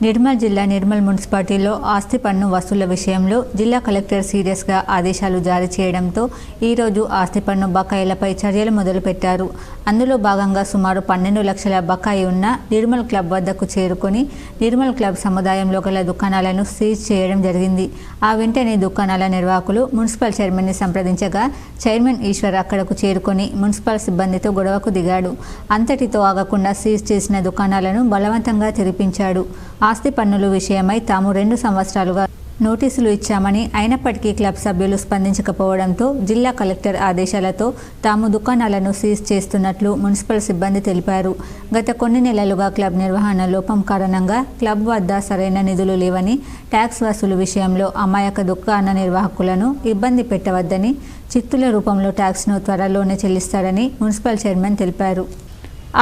[SPEAKER 1] నిర్మల్ జిల్లా నిర్మల్ మున్సిపాలిటీలో ఆస్తి పన్ను వసూళ్ల విషయంలో జిల్లా కలెక్టర్ సీరియస్గా ఆదేశాలు జారీ చేయడంతో ఈరోజు ఆస్తి పన్ను బకాయిలపై చర్యలు మొదలుపెట్టారు. అందులో భాగంగా సుమారు 12 లక్షల బకాయి ఉన్న నిర్మల్ క్లబ్ వద్దకు చేరుకొని నిర్మల్ క్లబ్ సముదాయంలో గల దుకాణాలను సీజ్ చేయడం జరిగింది. ఆ వెంటనే దుకాణాల నిర్వాహకులు మున్సిపల్ చైర్మన్ని సంప్రదించగా చైర్మన్ ఈశ్వర్ అక్కడకు చేరుకొని మున్సిపల్ సిబ్బందితో గొడవకు దిగాడు. అంతటితో ఆగకుండా సీజ్ చేసిన దుకాణాలను బలవంతంగా తెరిపించాడు. ఆస్తి పన్నుల విషయమై తాము 2 సంవత్సరాలుగా నోటీసులు ఇచ్చామని, అయినప్పటికీ క్లబ్ సభ్యులు స్పందించకపోవడంతో జిల్లా కలెక్టర్ ఆదేశాలతో తాము దుకాణాలను సీజ్ చేస్తున్నట్లు మున్సిపల్ సిబ్బంది తెలిపారు. గత కొన్ని నెలలుగా క్లబ్ నిర్వహణ లోపం కారణంగా క్లబ్ వద్ద సరైన నిధులు లేవని, ట్యాక్స్ వసూలు విషయంలో అమాయక దుకాణ నిర్వాహకులను ఇబ్బంది పెట్టవద్దని, చిత్తుల రూపంలో ట్యాక్స్ను త్వరలోనే చెల్లిస్తారని మున్సిపల్ చైర్మన్ తెలిపారు.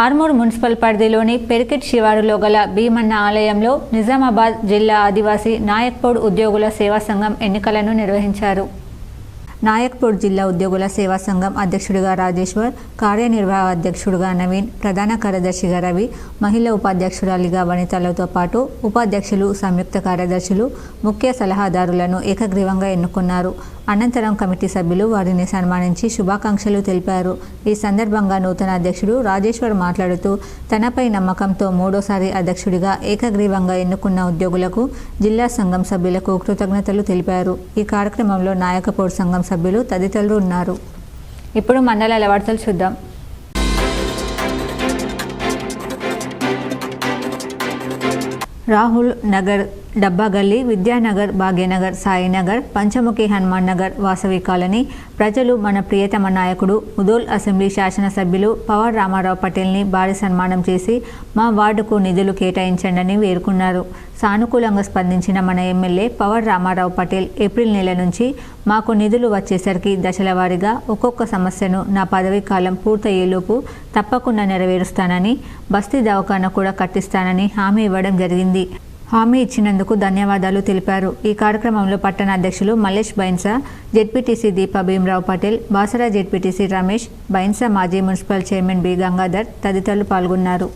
[SPEAKER 1] ఆర్మూర్ మున్సిపల్ పరిధిలోని పెరికెట్ శివారులో గల భీమన్న ఆలయంలో నిజామాబాద్ జిల్లా ఆదివాసీ నాయక్పూడ్ ఉద్యోగుల సేవా సంఘం ఎన్నికలను నిర్వహించారు. నాయక్పూర్ జిల్లా ఉద్యోగుల సేవా సంఘం అధ్యక్షుడిగా రాజేశ్వర్, కార్యనిర్వాహక అధ్యక్షుడిగా నవీన్, ప్రధాన కార్యదర్శిగా రవి, మహిళా ఉపాధ్యక్షురాలిగా వనితలతో పాటు ఉపాధ్యక్షులు, సంయుక్త కార్యదర్శులు, ముఖ్య సలహాదారులను ఏకగ్రీవంగా ఎన్నుకున్నారు. అనంతరం కమిటీ సభ్యులు వారిని సన్మానించి శుభాకాంక్షలు తెలిపారు. ఈ సందర్భంగా నూతన అధ్యక్షుడు రాజేశ్వర్ మాట్లాడుతూ తనపై నమ్మకంతో 3వ అధ్యక్షుడిగా ఏకగ్రీవంగా ఎన్నుకున్న ఉద్యోగులకు, జిల్లా సంఘం సభ్యులకు కృతజ్ఞతలు తెలిపారు. ఈ కార్యక్రమంలో నాయకపూర్ సంఘం సభ్యులు తదితరులు ఉన్నారు. ఇప్పుడు మండలాల వార్తలు చూద్దాం. రాహుల్ నగర్, డబ్బాగల్లి, విద్యానగర్, భాగ్యనగర్, సాయినగర్, పంచముఖి, హనుమాన్ నగర్, వాసవి కాలనీ ప్రజలు మన ప్రియతమ నాయకుడు ముదోల్ అసెంబ్లీ శాసనసభ్యులు పవర్ రామారావు పటేల్ని భారీ సన్మానం చేసి మా వార్డుకు నిధులు కేటాయించండి వేడుకున్నారు. సానుకూలంగా స్పందించిన మన ఎమ్మెల్యే పవర్ రామారావు పటేల్ ఏప్రిల్ నెల నుంచి మాకు నిధులు వచ్చేసరికి దశల వారీగా ఒక్కొక్క సమస్యను నా పదవీ కాలం పూర్తయ్యేలోపు తప్పకుండా నెరవేరుస్తానని, బస్తీ దవాఖానా కూడా కట్టిస్తానని హామీ ఇవ్వడం జరిగింది. హామీ ఇచ్చినందుకు ధన్యవాదాలు తెలిపారు. ఈ కార్యక్రమంలో పట్టణ అధ్యక్షులు మల్లేష్ బైన్సా, జెడ్పీటీసీ దీపా భీమరావు పటేల్, బాసరా జెడ్పీటీసీ రమేష్, బైన్సా మాజీ మున్సిపల్ చైర్మన్ బి గంగాధర్ తదితరులు పాల్గొన్నారు.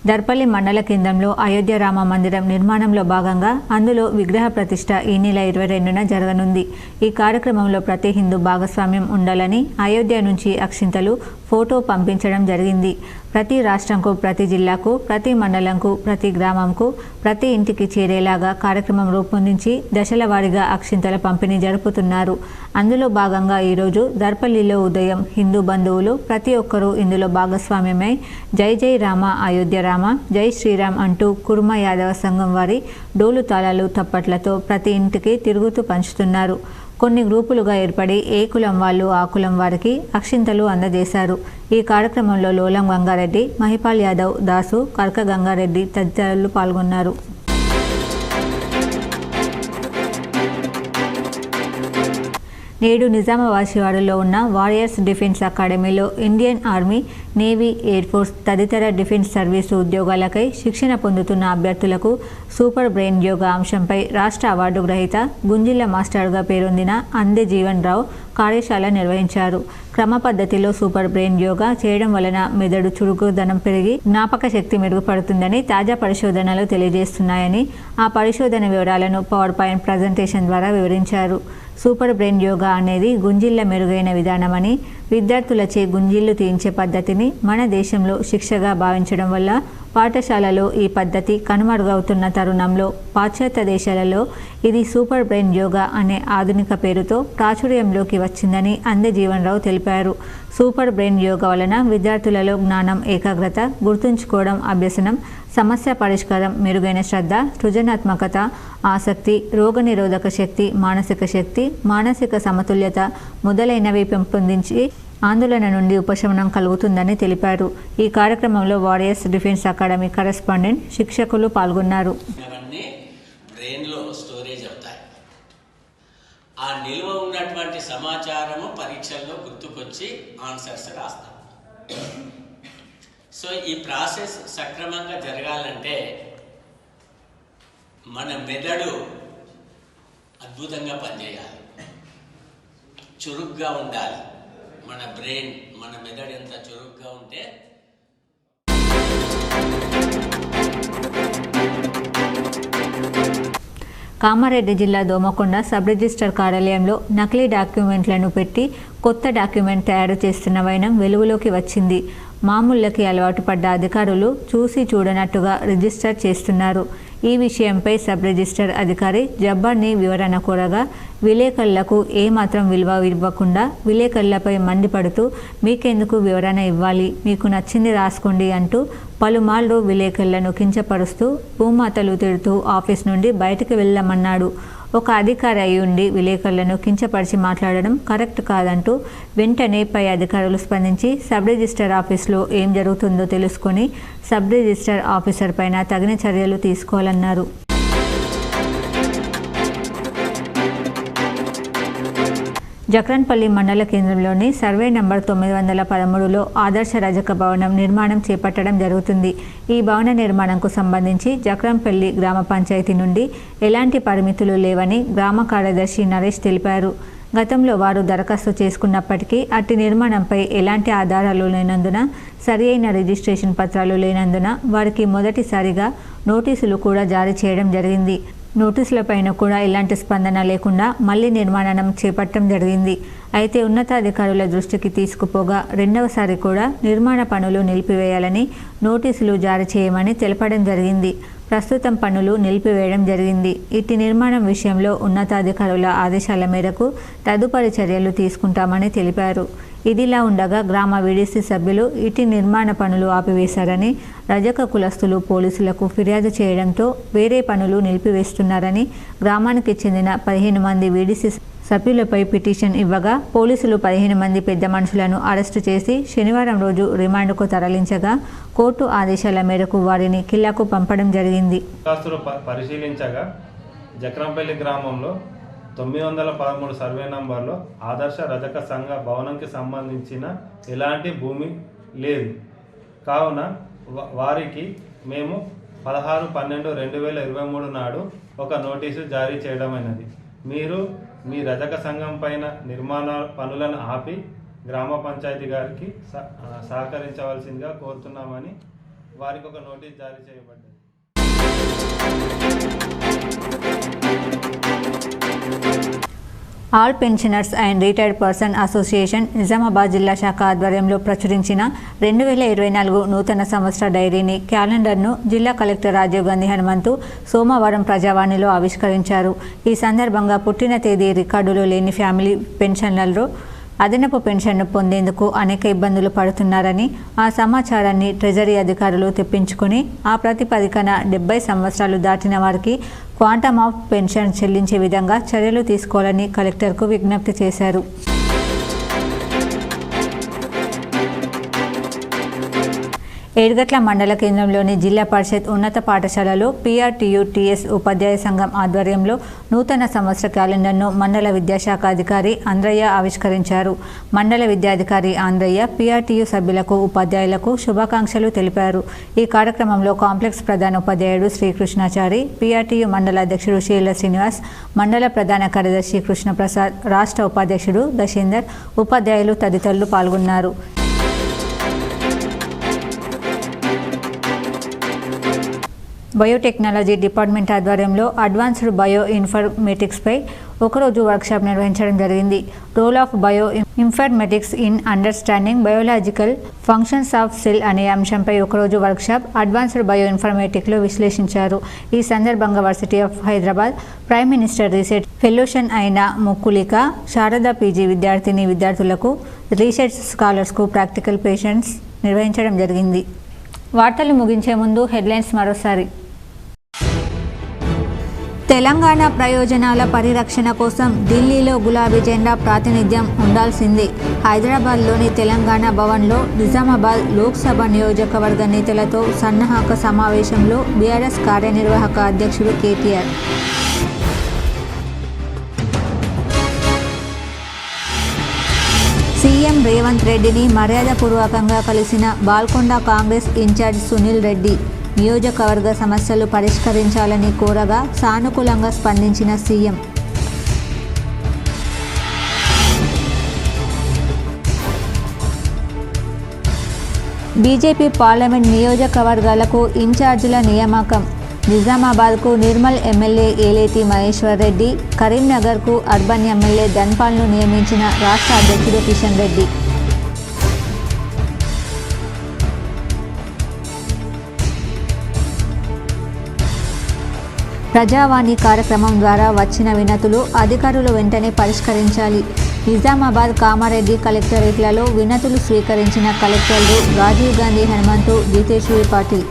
[SPEAKER 1] దర్పల్లి మండల కేంద్రంలో అయోధ్య రామ మందిరం నిర్మాణంలో భాగంగా అందులో విగ్రహ ప్రతిష్ఠ ఈ నెల 22న జరగనుంది. ఈ కార్యక్రమంలో ప్రతి హిందూ భాగస్వామ్యం ఉండాలని అయోధ్య నుంచి అక్షింతలు, ఫోటో పంపించడం జరిగింది. ప్రతి రాష్ట్రంకు, ప్రతి జిల్లాకు, ప్రతి మండలంకు, ప్రతి గ్రామంకు, ప్రతి ఇంటికి చేరేలాగా కార్యక్రమం రూపొందించి దశల వారీగా అక్షింతల పంపిణీ జరుపుతున్నారు. అందులో భాగంగా ఈరోజు దర్పల్లిలో ఉదయం హిందూ బంధువులు ప్రతి ఒక్కరూ ఇందులో భాగస్వామ్యమై జై జై రామ, అయోధ్య రామ, జై శ్రీరామ్ అంటూ కుర్మ యాదవ సంఘం వారి డోలు తాళాలు, తప్పట్లతో ప్రతి ఇంటికి తిరుగుతూ పంచుతున్నారు. కొన్ని గ్రూపులుగా ఏర్పడి ఏ కులం వాళ్ళు ఆ కులం వారికి అక్షింతలు అందజేశారు. ఈ కార్యక్రమంలో లోలం గంగారెడ్డి, మహిపాల్ యాదవ్, దాసు, కర్క గంగారెడ్డి తదితరులు పాల్గొన్నారు. నేడు నిజామాబాద్ శివారులో ఉన్న వారియర్స్ డిఫెన్స్ అకాడమీలో Indian army, navy, air force తదితర డిఫెన్స్ సర్వీసు ఉద్యోగాలకై శిక్షణ పొందుతున్న అభ్యర్థులకు సూపర్ బ్రెయిన్ యోగా అంశంపై రాష్ట్ర అవార్డు గ్రహీత గుంజిల్ల మాస్టర్గా పేరొందిన అందే జీవన్ రావు కార్యశాల నిర్వహించారు. క్రమ పద్ధతిలో సూపర్ బ్రెయిన్ యోగా చేయడం వలన మెదడు చురుకుదనం పెరిగి జ్ఞాపక శక్తి మెరుగుపడుతుందని తాజా పరిశోధనలు తెలియజేస్తున్నాయని, ఆ పరిశోధన వివరాలను పవర్ పాయింట్ ప్రజెంటేషన్ ద్వారా వివరించారు. సూపర్ బ్రెయిన్ యోగా అనేది గుంజిల్ల మెరుగైన విధానమని, విద్యార్థులచే గుంజీళ్లు తీయించే పద్ధతిని మన దేశంలో శిక్షగా భావించడం వల్ల పాఠశాలలో ఈ పద్ధతి కనుమరుగవుతున్న తరుణంలో పాశ్చాత్య దేశాలలో ఇది సూపర్ బ్రెయిన్ యోగా అనే ఆధునిక పేరుతో ప్రాచుర్యంలోకి వచ్చిందని అందజీవన్ రావు తెలిపారు. సూపర్ బ్రెయిన్ యోగా వలన విద్యార్థులలో జ్ఞానం, ఏకాగ్రత, గుర్తుంచుకోవడం, అభ్యసనం, సమస్య పరిష్కారం, మెరుగైన శ్రద్ధ, సృజనాత్మకత, ఆసక్తి, రోగనిరోధక శక్తి, మానసిక సమతుల్యత మొదలైనవి పెంపొందించి ఆందోళన నుండి ఉపశమనం కలుగుతుందని తెలిపారు. ఈ కార్యక్రమంలో వారియర్స్ డిఫెన్స్ అకాడమీ కరెస్పాండెంట్, శిక్షకులు పాల్గొన్నారు.
[SPEAKER 6] బ్రెయిన్లో స్టోరేజ్ అవుతాయి. ఆ నిల్వ ఉన్నటువంటి సమాచారము పరీక్షల్లో గుర్తుకొచ్చి ఆన్సర్స్ రాస్తాం. సో ఈ ప్రాసెస్ సక్రమంగా జరగాలంటే మన మెదడు అద్భుతంగా పనిచేయాలి, చురుగ్గా ఉండాలి. మన బ్రెయిన్, మన మెదడు ఎంత చురుగ్గా ఉంటే
[SPEAKER 1] కామారెడ్డి జిల్లా దోమకొండ సబ్ రిజిస్టర్ కార్యాలయంలో నకిలీ డాక్యుమెంట్లను పెట్టి కొత్త డాక్యుమెంట్ తయారు చేస్తున్న వైనం వెలుగులోకి వచ్చింది. మామూళ్ళకి అలవాటు పడ్డ అధికారులు చూసి చూడనట్టుగా రిజిస్టర్ చేస్తున్నారు. ఈ విషయంపై సబ్ రిజిస్టర్ అధికారి జబ్బర్ని వివరణ కోరగా విలేకరులకు ఏమాత్రం విలువ ఇవ్వకుండా విలేకరులపై మండిపడుతూ మీకెందుకు వివరణ ఇవ్వాలి, మీకు నచ్చింది రాసుకోండి అంటూ పలుమార్లు విలేకరులను కించపరుస్తూ భూమాతలు తిడుతూ ఆఫీస్ నుండి బయటకు వెళ్ళమన్నాడు. ఒక అధికారి అయి ఉండి విలేకరులను కించపరిచి మాట్లాడడం కరెక్ట్ కాదంటూ వెంటనే పై అధికారులు స్పందించి సబ్ రిజిస్టర్ ఆఫీస్లో ఏం జరుగుతుందో తెలుసుకొని సబ్ రిజిస్టర్ ఆఫీసర్ పైన తగిన చర్యలు తీసుకోవాలన్నారు. జక్రన్పల్లి మండల కేంద్రంలోని సర్వే నంబర్ 913లో ఆదర్శ రజక భవనం నిర్మాణం చేపట్టడం జరుగుతుంది. ఈ భవన నిర్మాణంకు సంబంధించి జక్రన్పల్లి గ్రామ పంచాయతీ నుండి ఎలాంటి పరిమితులు లేవని గ్రామ కార్యదర్శి నరేష్ తెలిపారు. గతంలో వారు దరఖాస్తు చేసుకున్నప్పటికీ అట్టి నిర్మాణంపై ఎలాంటి ఆధారాలు లేనందున, సరి అయిన రిజిస్ట్రేషన్ పత్రాలు లేనందున వారికి మొదటిసారిగా నోటీసులు కూడా జారీ చేయడం జరిగింది. నోటీసులపైన కూడా ఎలాంటి స్పందన లేకుండా మళ్లీ నిర్మాణం చేపట్టడం జరిగింది. అయితే ఉన్నతాధికారుల దృష్టికి తీసుకుపోగా రెండవసారి కూడా నిర్మాణ పనులు నిలిపివేయాలని నోటీసులు జారీ చేయమని తెలపడం జరిగింది. ప్రస్తుతం పనులు నిలిపివేయడం జరిగింది. ఇట్టి నిర్మాణం విషయంలో ఉన్నతాధికారుల ఆదేశాల మేరకు తదుపరి చర్యలు తీసుకుంటామని తెలిపారు. ఇదిలా ఉండగా గ్రామ వీడీసీ సభ్యులు ఇటు నిర్మాణ పనులు ఆపివేశారని, రజక కులస్తులు పోలీసులకు ఫిర్యాదు చేయడంతో వేరే పనులు నిలిపివేస్తున్నారని గ్రామానికి చెందిన 15 మంది వీడీసీ సభ్యులపై పిటిషన్ ఇవ్వగా పోలీసులు 15 మంది పెద్ద మనుషులను అరెస్టు చేసి శనివారం రోజు రిమాండ్కు తరలించగా కోర్టు ఆదేశాల మేరకు వారిని కిల్లాకు పంపడం జరిగింది.
[SPEAKER 7] పరిశీలించగా జక్రంపల్లి గ్రామంలో 913 సర్వే నంబర్లో ఆదర్శ రజక సంఘ భవనంకి సంబంధించిన ఎలాంటి భూమి లేదు. కావున వారికి మేము 16/12/2023 నాడు ఒక నోటీసు జారీ చేయడమైనది. మీరు మీ రజక సంఘం పైన నిర్మాణ పనులను ఆపి గ్రామ పంచాయతీ గారికి సహకరించవలసిందిగా కోరుతున్నామని వారికి ఒక నోటీస్ జారీ చేయబడ్డది.
[SPEAKER 1] All pensioners and retired person association Nizamabad జిల్లా శాఖ ఆధ్వర్యంలో ప్రచురించిన 2024 నూతన సంవత్సర డైరీని క్యాలెండర్ను జిల్లా కలెక్టర్ రాజీవ్ గాంధీ హనుమంతు సోమవారం ప్రజావాణిలో ఆవిష్కరించారు. ఈ సందర్భంగా పుట్టిన తేదీ రికార్డులో లేని ఫ్యామిలీ పెన్షన్లలో అదనపు పెన్షన్ను పొందేందుకు అనేక ఇబ్బందులు పడుతున్నారని, ఆ సమాచారాన్ని ట్రెజరీ అధికారులు తెప్పించుకొని ఆ ప్రాతిపదికన 70 సంవత్సరాలు దాటిన వారికి క్వాంటమ్ ఆఫ్ పెన్షన్ చెల్లించే విధంగా చర్యలు తీసుకోవాలని కలెక్టర్కు విజ్ఞప్తి చేశారు. ఏడుగట్ల మండల కేంద్రంలోని జిల్లా పరిషత్ ఉన్నత పాఠశాలలో PRTU-TS ఉపాధ్యాయ సంఘం ఆధ్వర్యంలో నూతన సంవత్సర క్యాలెండర్ను మండల విద్యాశాఖ అధికారి ఆంధ్రయ్య ఆవిష్కరించారు. మండల విద్యాధికారి ఆంధ్రయ్య PRTU సభ్యులకు, ఉపాధ్యాయులకు శుభాకాంక్షలు తెలిపారు. ఈ కార్యక్రమంలో కాంప్లెక్స్ ప్రధాన ఉపాధ్యాయుడు శ్రీకృష్ణాచారి, PRTU మండల అధ్యక్షుడు షేర్ల శ్రీనివాస్, మండల ప్రధాన కార్యదర్శి కృష్ణప్రసాద్, రాష్ట్ర ఉపాధ్యక్షుడు దశేందర్, ఉపాధ్యాయులు తదితరులు పాల్గొన్నారు. బయోటెక్నాలజీ డిపార్ట్మెంట్ ఆధ్వర్యంలో అడ్వాన్స్డ్ బయో ఇన్ఫర్మేటిక్స్పై ఒకరోజు వర్క్షాప్ నిర్వహించడం జరిగింది. Role of bioinformatics in understanding biological functions of cell అనే అంశంపై ఒకరోజు వర్క్షాప్ అడ్వాన్స్డ్ బయో ఇన్ఫర్మేటిక్లో విశ్లేషించారు. ఈ సందర్భంగా varsity of Hyderabad prime minister research fellowship అయిన ముక్కులిక శారదా పీజీ విద్యార్థులకు రీసెర్చ్ స్కాలర్స్కు ప్రాక్టికల్ పేషెంట్స్ నిర్వహించడం జరిగింది. వార్తలు ముగించే ముందు హెడ్లైన్స్ మరోసారి. తెలంగాణ ప్రయోజనాల పరిరక్షణ కోసం ఢిల్లీలో గులాబీ జెండా ప్రాతినిధ్యం ఉండాల్సిందే. హైదరాబాద్లోని తెలంగాణ భవన్లో నిజామాబాద్ లోక్సభ నియోజకవర్గ నేతలతో సన్నాహక సమావేశంలో బీఆర్ఎస్ కార్యనిర్వాహక అధ్యక్షుడు కేటీఆర్. సీఎం రేవంత్ రెడ్డిని మర్యాదపూర్వకంగా కలిసిన బాల్కొండ కాంగ్రెస్ ఇన్ఛార్జ్ సునీల్ రెడ్డి. నియోజకవర్గ సమస్యలు పరిష్కరించాలని కోరగా సానుకూలంగా స్పందించిన సీఎం. బీజేపీ పార్లమెంట్ నియోజకవర్గాలకు ఇన్ఛార్జీల నియామకం. నిజామాబాద్కు నిర్మల్ ఎమ్మెల్యే ఏలేటి మహేశ్వర్ రెడ్డి, కరీంనగర్కు అర్బన్ ఎమ్మెల్యే ధన్పాల్ను నియమించిన రాష్ట్ర అధ్యక్షుడు కిషన్ రెడ్డి. ప్రజావాణి కార్యక్రమం ద్వారా వచ్చిన వినతులు అధికారులు వెంటనే పరిష్కరించాలి. నిజామాబాద్ కామారెడ్డి కలెక్టరేట్లలో వినతులు స్వీకరించిన కలెక్టర్లు రాజీవ్ గాంధీ హనుమంతు, జితేశ్వరి పాటిల్.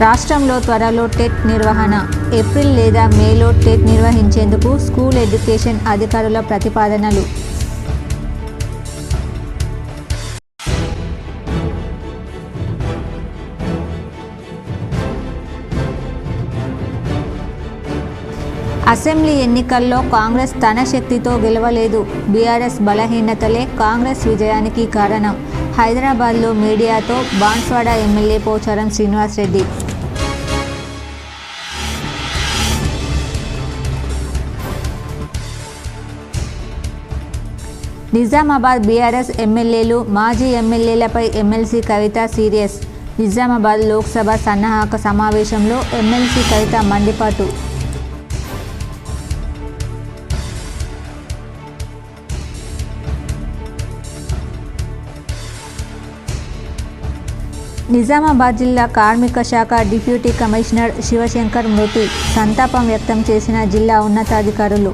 [SPEAKER 1] రాష్ట్రంలో త్వరలో టెట్ నిర్వహణ. ఏప్రిల్ లేదా మేలో టెట్ నిర్వహించేందుకు స్కూల్ ఎడ్యుకేషన్ అధికారుల ప్రతిపాదనలు. అసెంబ్లీ ఎన్నికల్లో కాంగ్రెస్ తన శక్తితో గెలవలేదు. బీఆర్ఎస్ బలహీనతలే కాంగ్రెస్ విజయానికి కారణం. హైదరాబాద్లో మీడియాతో బాన్స్వాడ ఎమ్మెల్యే పోచారం శ్రీనివాసరెడ్డి. నిజామాబాద్ బీఆర్ఎస్ ఎమ్మెల్యేలు, మాజీ ఎమ్మెల్యేలపై ఎమ్మెల్సీ కవిత సీరియస్. నిజామాబాద్ లోక్సభ సన్నాహక సమావేశంలో ఎమ్మెల్సీ కవిత మండిపాటు. నిజామాబాద్ జిల్లా కార్మిక శాఖ డిప్యూటీ కమిషనర్ శివశంకర్ మృతి. సంతాపం వ్యక్తం చేసిన జిల్లా ఉన్నతాధికారులు.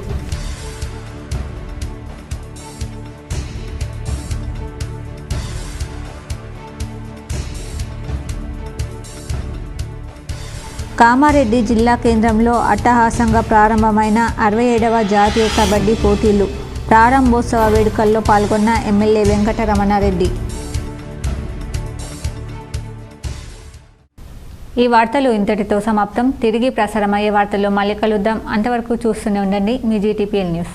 [SPEAKER 1] కామారెడ్డి జిల్లా కేంద్రంలో అట్టహాసంగా ప్రారంభమైన 67వ జాతీయ కబడ్డీ పోటీలు. ప్రారంభోత్సవ వేడుకల్లో పాల్గొన్న ఎమ్మెల్యే వెంకటరమణారెడ్డి. ఈ వార్తలు ఇంతటితో సమాప్తం. తిరిగి ప్రసారమయ్యే వార్తల్లో మళ్ళీ కలుద్దాం. అంతవరకు చూస్తూనే ఉండండి మీ జీటీపీఎల్ న్యూస్.